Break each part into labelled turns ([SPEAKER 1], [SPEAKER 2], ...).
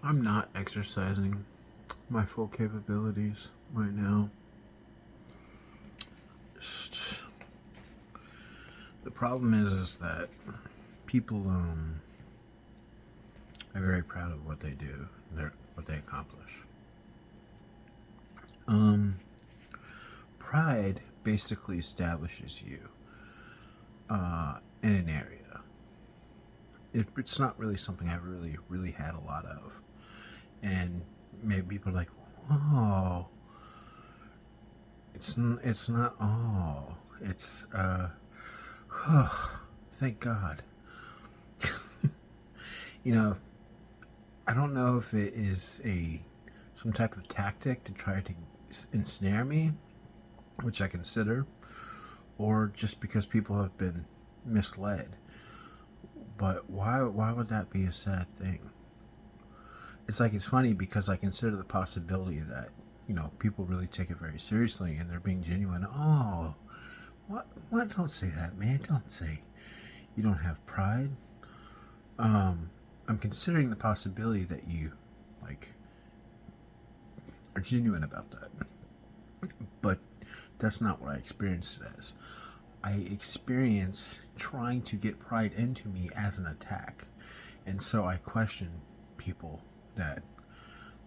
[SPEAKER 1] I'm not exercising my full capabilities right now. The problem is that people are very proud of what they do, what they accomplish. Um, Pride basically establishes you in an area. It's not really something I've really had a lot of, and maybe people are like, oh, it's not all. It's thank God. You know, I don't know if it is a some type of tactic to try to ensnare me, which I consider, or just because people have been misled. But why would that be a sad thing? It's like it's funny because I consider the possibility that people really take it very seriously and they're being genuine. Oh, what? Don't say that, man. Don't say you don't have pride. I'm considering the possibility that you like are genuine about that, but that's not what I experienced it as. I experience trying to get pride into me as an attack, and so I question people that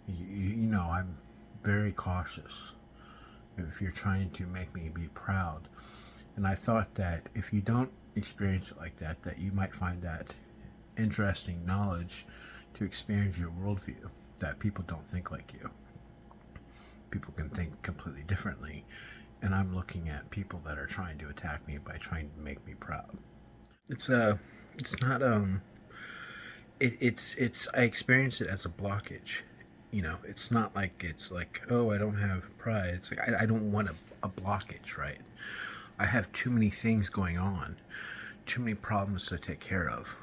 [SPEAKER 1] I'm very cautious if you're trying to make me be proud. And I thought that if you don't experience it like that, that you might find that interesting knowledge to expand your worldview, that people don't think like you. People can think completely differently, and I'm looking at people that are trying to attack me by trying to make me proud. It's not it's I experience it as a blockage. It's not like it's like, oh, I don't have pride. It's like I don't want a blockage, right? I have too many things going on, too many problems to take care of.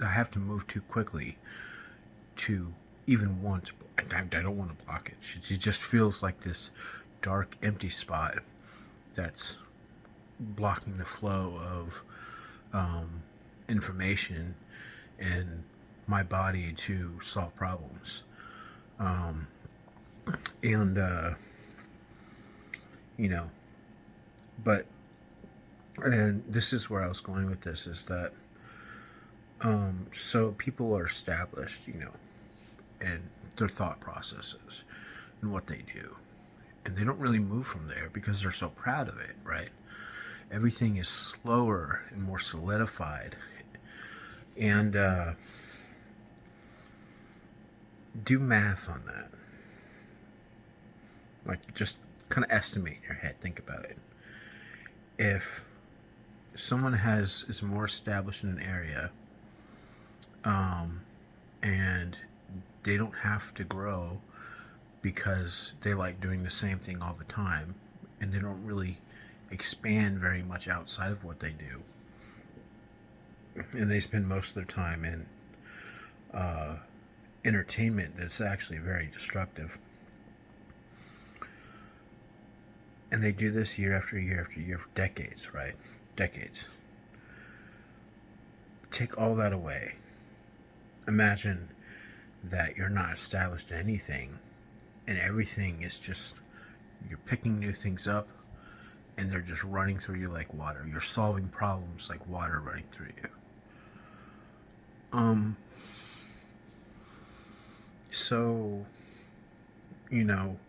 [SPEAKER 1] I have to move too quickly to even want. I don't want a blockage. It just feels like this dark, empty spot that's blocking the flow of information and my body to solve problems. Um, and you know, but and this is where I was going with this is that so people are established, and their thought processes and what they do, and they don't really move from there because they're so proud of it, right? Everything is slower and more solidified, and do math on that. Like, just kind of estimate in your head. Think about it. If someone is more established in an area, um, and they don't have to grow because they like doing the same thing all the time, and they don't really expand very much outside of what they do, and they spend most of their time in uh, entertainment that's actually very destructive. And they do this year after year after year for decades, right? Decades. Take all that away. Imagine that you're not established in anything, and everything is just, you're picking new things up, and they're just running through you like water. You're solving problems like water running through you. So, you know,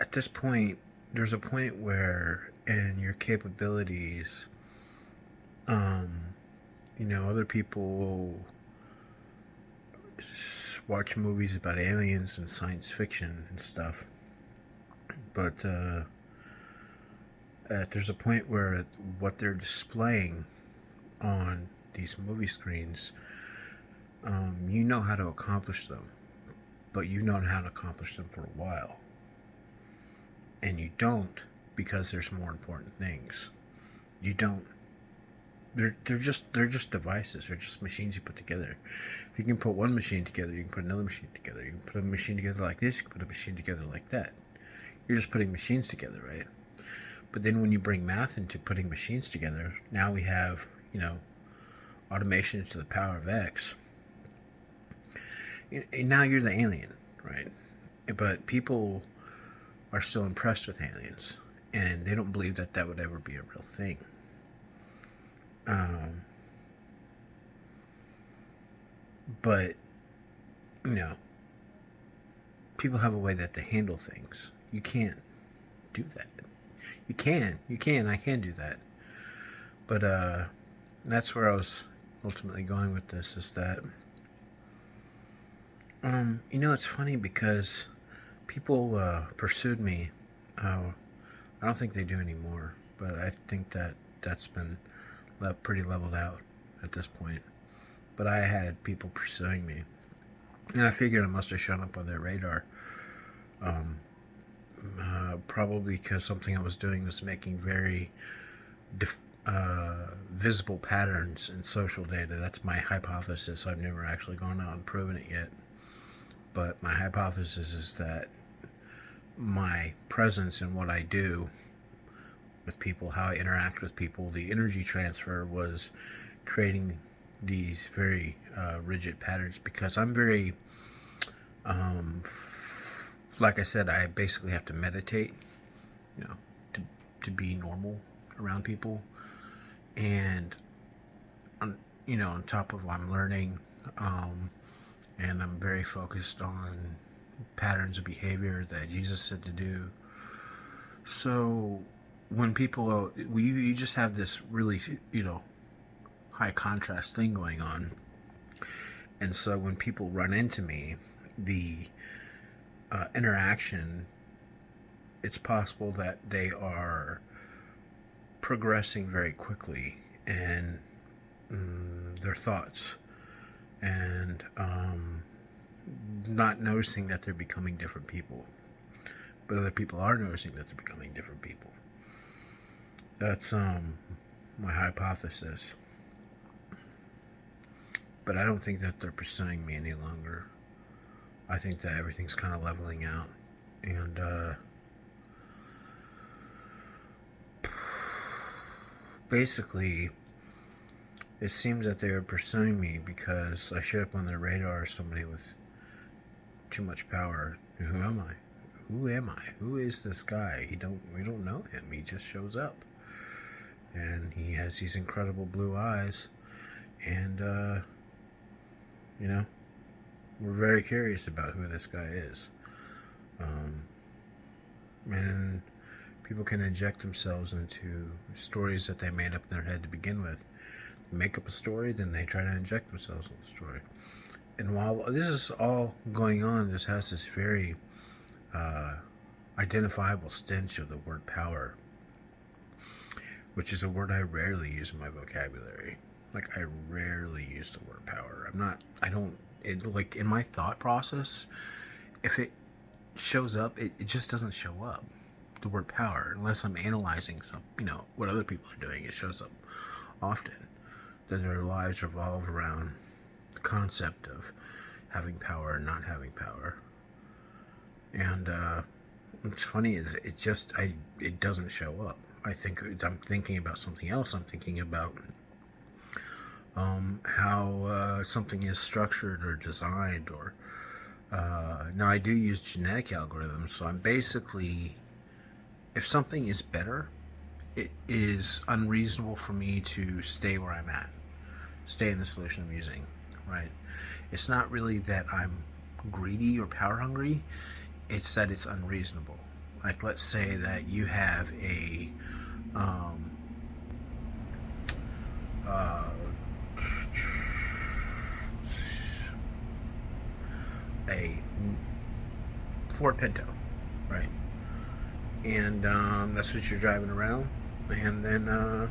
[SPEAKER 1] at this point, there's a point where, in your capabilities, other people will watch movies about aliens and science fiction and stuff, but there's a point where what they're displaying on these movie screens, you know how to accomplish them, but you've known how to accomplish them for a while, and you don't because there's more important things. You don't. They're just devices. They're just machines you put together. If you can put one machine together, you can put another machine together. You can put a machine together like this. You can put a machine together like that. You're just putting machines together, right? But then when you bring math into putting machines together, now we have automation to the power of x. And now you're the alien, right? But people are still impressed with aliens, and they don't believe that that would ever be a real thing. Um, but you know, people have a way that they handle things. You can't do that. You can. I can do that. But that's where I was ultimately going with this. Is that it's funny because people pursued me. I don't think they do anymore, but I think that that's been pretty leveled out at this point. But I had people pursuing me, and I figured I must have shown up on their radar. Um, Probably because something I was doing was making very visible patterns in social data. That's my hypothesis. I've never actually gone out and proven it yet. But my hypothesis is that my presence in what I do with people, how I interact with people, the energy transfer was creating these very rigid patterns because I'm very, like I said, I basically have to meditate, you know, to be normal around people. And, on top of I'm learning, and I'm very focused on patterns of behavior that Jesus said to do. So when people, you just have this really, high contrast thing going on. And so when people run into me, the interaction, it's possible that they are progressing very quickly in their thoughts and not noticing that they're becoming different people. But other people are noticing that they're becoming different people. That's my hypothesis. But I don't think that they're pursuing me any longer. I think that everything's kind of leveling out. And basically, it seems that they are pursuing me because I showed up on their radar as somebody with too much power. Who am I? Who is this guy? We don't know him. He just shows up. And he has these incredible blue eyes. And we're very curious about who this guy is. And people can inject themselves into stories that they made up in their head to begin with. Make up a story, then they try to inject themselves with the story. And while this is all going on, this has this very identifiable stench of the word power, which is a word I rarely use in my vocabulary. Like, I rarely use the word power. Like, in my thought process, if it shows up, it just doesn't show up, the word power, unless I'm analyzing what other people are doing. It shows up often that their lives revolve around the concept of having power and not having power. And what's funny is it doesn't show up. I'm thinking about something else. I'm thinking about how something is structured or designed, or now I do use genetic algorithms, so I'm basically, if something is better, it is unreasonable for me to stay where I'm at, stay in the solution I'm using, right? It's not really that I'm greedy or power hungry, it's that it's unreasonable. Like, let's say that you have a Ford Pinto, right? And that's what you're driving around, and then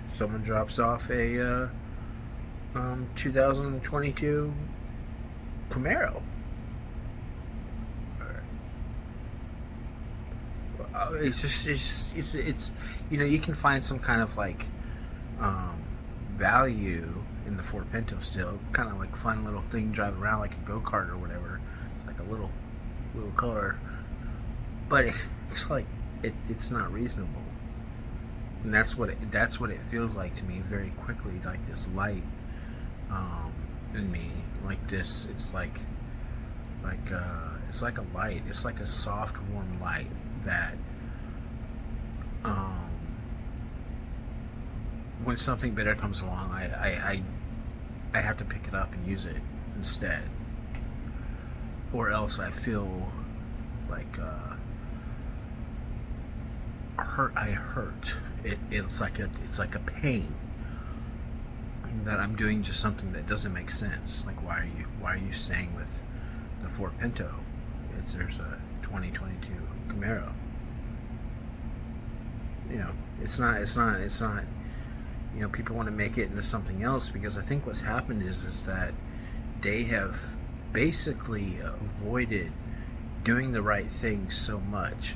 [SPEAKER 1] someone drops off a 2022 Camaro. It's you can find some kind of like value in the Ford Pinto still, kind of like fun little thing, drive around like a go-kart or whatever, like a little car, but it's like it's not reasonable, and that's what it feels like to me very quickly. It's like this light in me, like this. It's like a light. It's like a soft, warm light that um, when something better comes along, I have to pick it up and use it instead, or else I feel like hurt. I hurt. It's like a pain that I'm doing just something that doesn't make sense. Like, why are you staying with the Ford Pinto? There's a 2022 Camaro. You know, it's not. You know, people want to make it into something else, because I think what's happened is that they have basically avoided doing the right thing so much.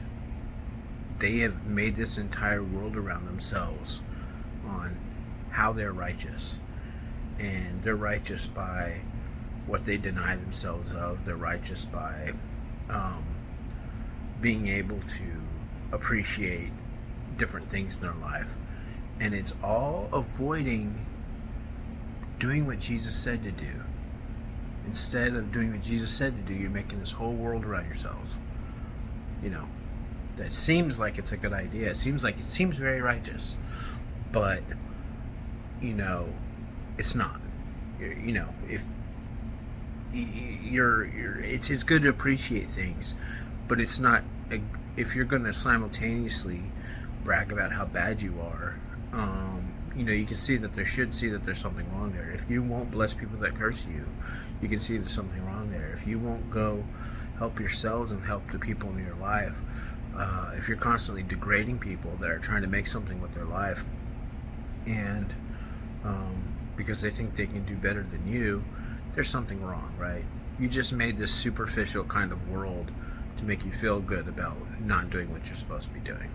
[SPEAKER 1] They have made this entire world around themselves on how they're righteous, and they're righteous by what they deny themselves of. They're righteous by um, being able to appreciate different things in their life, and it's all avoiding doing what Jesus said to do. Instead of doing what Jesus said to do, you're making this whole world around yourselves. You know, that seems like it's a good idea. It seems very righteous, but you know, it's not. You know, if it's good to appreciate things, but it's not. If you're going to simultaneously brag about how bad you are, you know, you can see that there's something wrong there. If you won't bless people that curse you, you can see there's something wrong there. If you won't go help yourselves and help the people in your life, if you're constantly degrading people that are trying to make something with their life, and because they think they can do better than you, there's something wrong, right? You just made this superficial kind of world to make you feel good about not doing what you're supposed to be doing.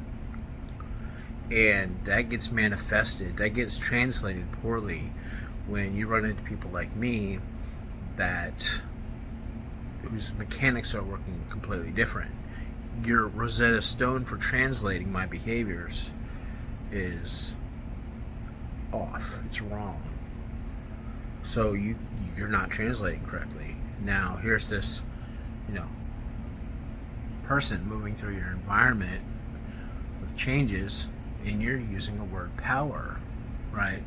[SPEAKER 1] And that gets manifested, that gets translated poorly when you run into people like me whose mechanics are working completely different. Your Rosetta Stone for translating my behaviors is off. It's wrong. So you're not translating correctly. Now here's this, you know, person moving through your environment with changes, and you're using the word power, right?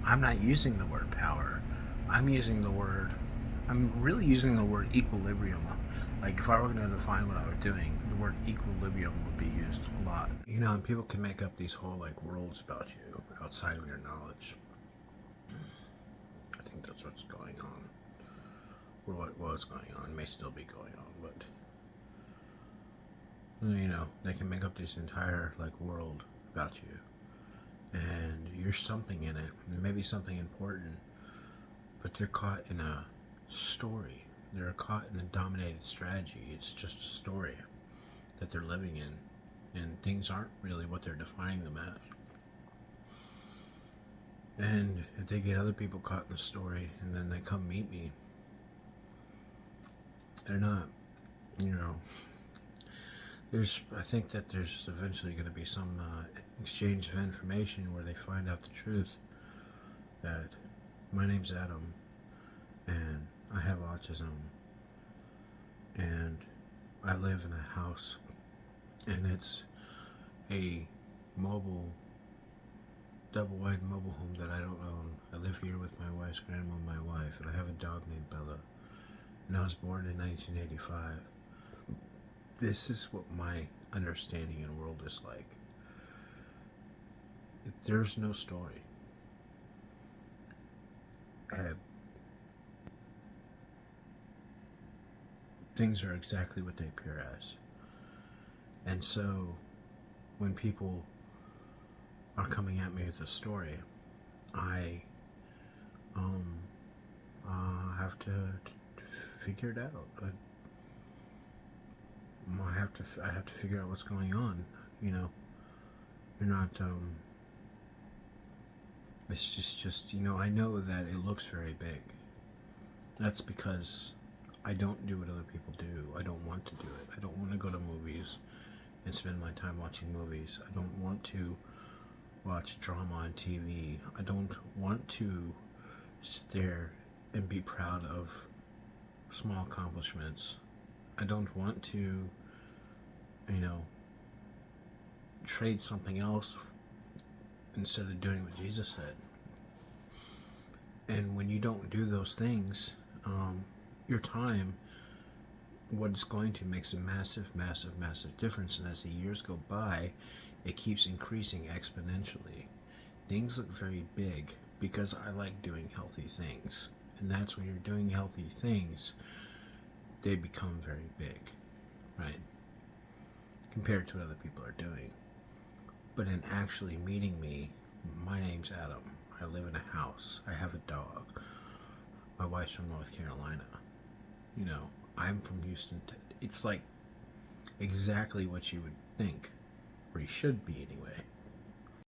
[SPEAKER 1] I'm not using the word power. I'm really using the word equilibrium. Like, if I were going to define what I was doing, the word equilibrium would be used a lot. You know, and people can make up these whole like worlds about you outside of your knowledge. I think that's what's going on, or what was going on, may still be going on, but you know, they can make up this entire like world about you, and you're something in it, maybe something important, but they're caught in a story. They're caught in a dominated strategy. It's just a story that they're living in, and things aren't really what they're defining them as. And if they get other people caught in the story and then they come meet me, they're not, you know, I think that there's eventually going to be some exchange of information where they find out the truth that my name's Adam, and I have autism, and I live in a house, and it's a double-wide mobile home that I don't own. I live here with my wife's grandma and my wife, and I have a dog named Bella, and I was born in 1985. This is what my understanding in the world is like. There's no story. Things are exactly what they appear as. And so, when people are coming at me with a story, I have to figure it out. I have to figure out what's going on. You know, you're not. It's just you know, I know that it looks very big. That's because I don't do what other people do. I don't want to do it. I don't want to go to movies and spend my time watching movies. I don't want to watch drama on TV. I don't want to sit there and be proud of small accomplishments. I don't want to, you know, trade something else instead of doing what Jesus said. And when you don't do those things, your time, what it's going to makes a massive, massive, massive difference. And as the years go by, it keeps increasing exponentially. Things look very big because I like doing healthy things. And that's when you're doing healthy things, they become very big, right? Compared to what other people are doing. But in actually meeting me, my name's Adam. I live in a house. I have a dog. My wife's from North Carolina. You know, I'm from Houston. It's like exactly what you would think, or you should be anyway.